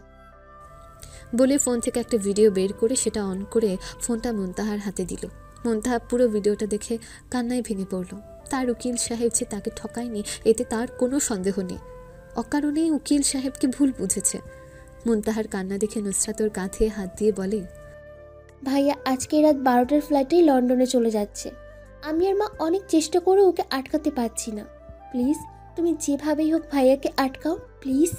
বলে ফোন থেকে একটা ভিডিও বের করে সেটা অন করে ফোনটা মুনতাহার হাতে দিল। মুনতাহা পুরো ভিডিওটা দেখে কান্নায় ভেঙে পড়ল। তার উকিল সাহেব যে তাকে ঠকায়নি এতে তার কোনো সন্দেহ নেই। অকারণেই উকিল সাহেবকে ভুল বুঝেছে। মুনতাহার কান্না দেখে নুসরাত ওর কাঁধে হাত দিয়ে বলে, ভাইয়া আজকে রাত 12টার ফ্লাইটে লন্ডনে চলে যাচ্ছে। আমি আর মা অনেক চেষ্টা করে ওকে আটকাতে পারছি না। প্লিজ তুমি যেভাবেই হোক ভাইয়াকে আটকাও, প্লিজ।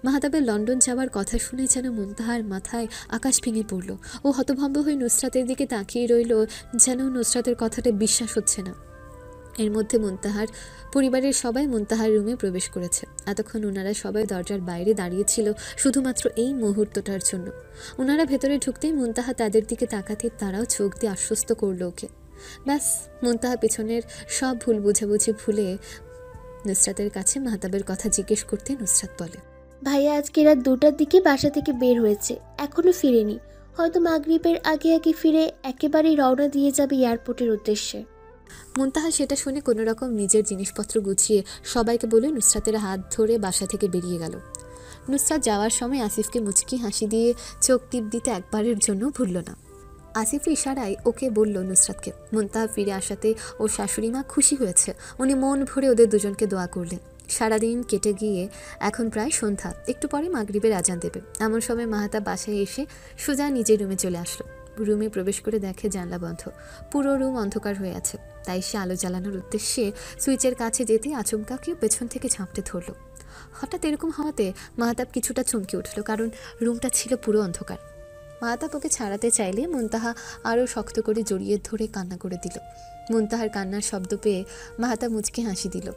মাহতাবের লন্ডন যাওয়ার কথা শুনে যেন মুনতাহার মাথায় আকাশ ভেঙে পড়ল। ও হতভম্ব হয়ে নুসরাতের দিকে তাকিয়ে রইল, যেন নুসরাতের কথাটা বিশ্বাস হচ্ছে না। এর মধ্যে মুনতাহার পরিবারের সবাই মুনতাহার রুমে প্রবেশ করেছে। এতক্ষণ ওনারা সবাই দরজার বাইরে দাঁড়িয়েছিল শুধুমাত্র এই মুহূর্তটার জন্য। ওনারা ভেতরে ঢুকতেই মুনতাহা তাদের দিকে তাকাতে তারাও চোখ দিয়ে আশ্বস্ত করলো ওকে। ব্যাস, মুনতাহা পেছনের সব ভুল বুঝাবুঝি ভুলে নুসরাতের কাছে মাহতাবের কথা জিজ্ঞেস করতে নুসরাত বলে, ভাইয়া আজকে রাত 2টার দিকে বাসা থেকে বের হয়েছে, এখনো ফিরেনি। হয়তো মাগরিবের আগে আগে ফিরে একেবারেই রওনা দিয়ে যাবে এয়ারপোর্টের উদ্দেশ্যে। মুনতাহা সেটা শুনে কোনো রকম নিজের জিনিসপত্র গুছিয়ে সবাইকে বলে নুসরাতের হাত ধরে বাসা থেকে বেরিয়ে গেল। নুসরাত যাওয়ার সময় আসিফকে মুচকি হাসি দিয়ে চোখ টিপ দিতে একবারের জন্য ভুলল না। আসিফ ইশারায় ওকে বলল নুসরাতকে। মুনতাহা ফিরে আসাতে ওর শাশুড়ি মা খুশি হয়েছে। উনি মন ভরে ওদের দুজনকে দোয়া করলেন। সারাদিন কেটে গিয়ে এখন প্রায় সন্ধ্যা, একটু পরে মাগরিবের আজান দেবে। এমন সময় মাহতাব বাসায় এসে সোজা নিজের রুমে চলে আসলো। রুমে প্রবেশ করে দেখে জানলা বন্ধ, পুরো রুম অন্ধকার হয়ে আছে। তাই সে আলো জ্বালানোর উদ্দেশ্যে সুইচের কাছে যেতে আচমকা কেউ পেছন থেকে ঝাঁপতে ধরল। হঠাৎ এরকম হওয়াতে মাহতাব কিছুটা চমকে উঠল, কারণ রুমটা ছিল পুরো অন্ধকার। মাহতাব ওকে ছাড়াতে চাইলে মুনতাহা আরও শক্ত করে জড়িয়ে ধরে কান্না করে দিল। মুনতাহার কান্নার শব্দ পেয়ে মাহতাব মুচকে হাসি দিল,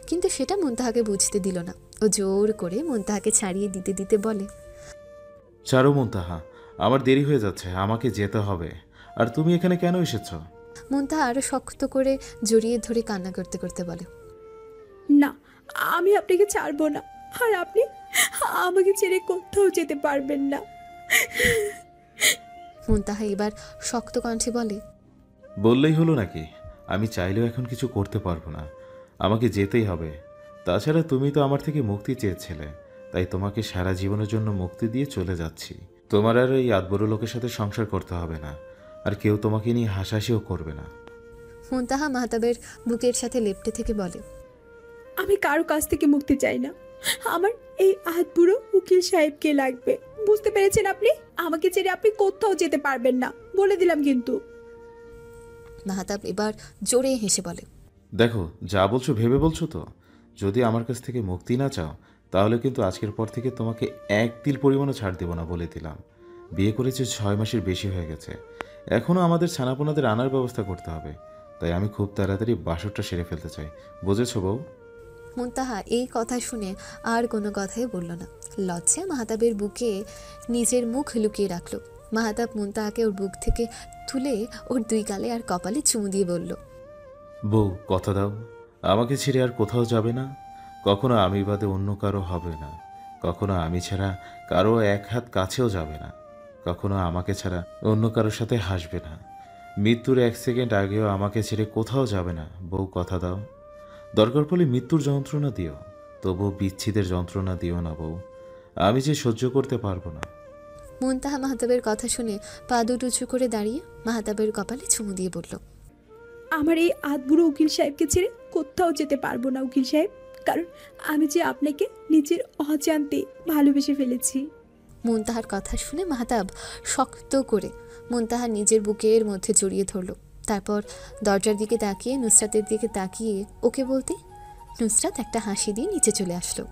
কিন্তু সেটা মুনতাহাকে বুঝতে দিল না। ও জোর করে মুনতাহাকে ছাড়িয়ে দিতে দিতে বলে, ছাড়ো মুনতাহা, আমার দেরি হয়ে যাচ্ছে, আমাকে যেতে হবে। আর তুমি এখানে কেন এসেছ? মুনতাহা আরও শক্ত করে জড়িয়ে ধরে কান্না করতে করতে বলে, না, আমি আপনাকে ছাড়বো না, আর আপনি আমাকে ছেড়ে কোথাও যেতে পারবেন না। মুনতাহা এবার শক্ত কণ্ঠে বলে, বললেই হলো নাকি? আমি চাইলেও এখন কিছু করতে পারবো না, আমাকে যেতেই হবে। তাছাড়া তুমি তো আমার থেকে মুক্তি চেয়েছিলে, তাই তোমাকে সারা জীবনের জন্য মুক্তি দিয়ে চলে যাচ্ছি। তোমার আর এই আদবড় লোকের সাথে সংসার করতে হবে না, আর কেউ তোমাকে নিয়ে হাসাহাসিও করবে না। মুনতাহা মাহতাবের বুকের সাথে লেপ্টে থেকে বলে, আমি কারো কাছ থেকে মুক্তি চাই না। আমার এই হাত বুড়ো উকিল সাহেবকে লাগবে। বুঝতে পেরেছেন আপনি? আমাকে ছেড়ে আপনি কোথাও যেতে পারবেন না, বলে দিলাম কিন্তু। মাহতাব এবার জোরে হেসে বলে, দেখো, যা বলছো ভেবে বলছো তো? যদি আমার কাছ থেকে মুক্তি না চাও, তাহলে কিন্তু আজকের পর থেকে তোমাকে এক তিল পরিমাণও ছাড় দেবো না, বলে দিলাম। বিয়ে করেছে 6 মাসের বেশি হয়ে গেছে, এখনও আমাদের ছানাপোনাদের আনার ব্যবস্থা করতে হবে। তাই আমি খুব তাড়াতাড়ি বাসরটা সেরে ফেলতে চাই, বুঝেছো বউ? মুনতাহা এই কথা শুনে আর কোনো কথাই বলল না। লজ্জা মাহতাবের বুকে নিজের মুখ লুকিয়ে রাখলো। মাহতাব মুনতাহাকে ওর বুক থেকে তুলে ওর 2 গালে আর কপালে চুমু দিয়ে বলল, বউ, কথা দাও, আমাকে ছেড়ে আর কোথাও যাবে না। কখনো আমি বাদে অন্য কারো হবে না, কখনো আমি ছাড়া কারো এক হাত কাছেও যাবে না, কখনো আমাকে ছাড়া অন্য কারোর সাথে হাসবে না। মৃত্যুর 1 সেকেন্ড আগেও আমাকে ছেড়ে কোথাও যাবে না। বউ, কথা দাও। দরকার পড়লে মৃত্যুর যন্ত্রণা দিও, তবুও বিচ্ছেদের যন্ত্রণা দিও না বউ, আমি যে সহ্য করতে পারবো না। মুনতাহা মাহতাবের কথা শুনে পা দুটো উঁচু করে দাঁড়িয়ে মাহতাবের কপালে চুমু দিয়ে বলল, আমার এই হাত বুড়ো উকিল সাহেবকে ছেড়ে কোথাও যেতে পারবো না উকিল সাহেব, কারণ আমি যে আপনাকে নিজের অজান্তে ভালোবেসে ফেলেছি। মুনতাহার কথা শুনে মাহতাব শক্ত করে মুনতাহার নিজের বুকের মধ্যে জড়িয়ে ধরল। তারপর দরজার দিকে তাকিয়ে নুসরাতের দিকে তাকিয়ে ওকে বলতে নুসরাত একটা হাসি দিয়ে নিচে চলে আসলো।